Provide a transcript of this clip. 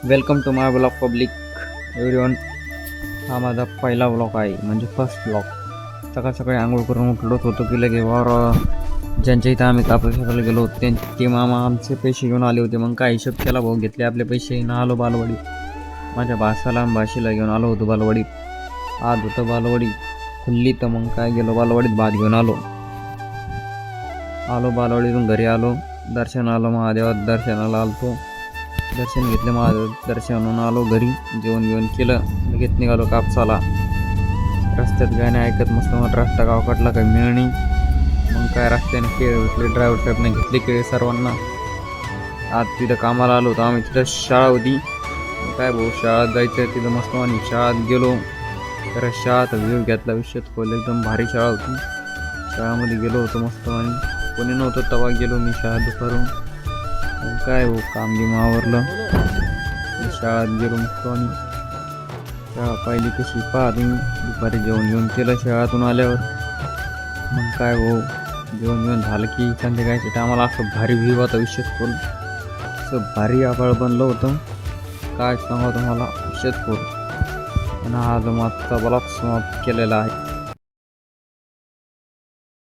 Welcome to my blog public everyone. हा माझा पहिला ब्लॉग आहे, म्हणजे फर्स्ट ब्लॉग. सकाळ सकाळी आंघोळ करून उठलोच होतो की लगे वर ज्यांच्या इथं आम्ही कापूस शेताला गेलो होतो त्यांचे मामा आमचे पैसे घेऊन आले होते. मग काय हिशोब केला भाऊ, घेतले आपले पैसे ना आलो बालवाडी. माझ्या भाषाला भाषेला घेऊन आलो होतो बालवाडीत. आज होतं बालवाडी खुल्ली, तर मग काय गेलो बालवाडीत भात घेऊन आलो बालवाडीतून घरी आलो. दर्शन आलो महादेवात, दर्शनाला आलतो. दर्शन घेतले महादेव, दर्शनून आलो घरी. जेवण केलं, लगेच निघालो कापसाला. रस्त्यात गाणे ऐकत मस्त मग रस्ता गावकडला काही मिळणी. मग काय रस्त्याने केळ भेटले, ड्रायव्हर साहेबने घेतले केळे सर्वांना. आज तिथं कामाला आलो होतो आम्ही, तिथं शाळा होती. काय भाऊ शाळेत जायचं तिथं मस्त. आणि शाळेत गेलो तर शाळेत व्ह्यू घेतला, विषयात खोल एकदम भारी शाळा होती. शाळेमध्ये गेलो होतो मस्त. आणि कोणी नव्हतं तेव्हा गेलो मी शाळेत दुपारून. काय हो काम गिम आवरलं, शाळेत गेलो मस्त. आणि शाळा पाहिली कशी पहा तुम्ही. दुपारी जेवण केलं शाळेतून आल्यावर. मग काय हो जेवण झालं की संध्याकाळच्या टायमाला असं भारी व्ह्यू होता विषयात खोल. असं भारी आभाळ बनलं होतं, काय सांगा तुम्हाला विषयात खोल. आणि हा जो माझा ब्लॉग समाप्त केलेला आहे.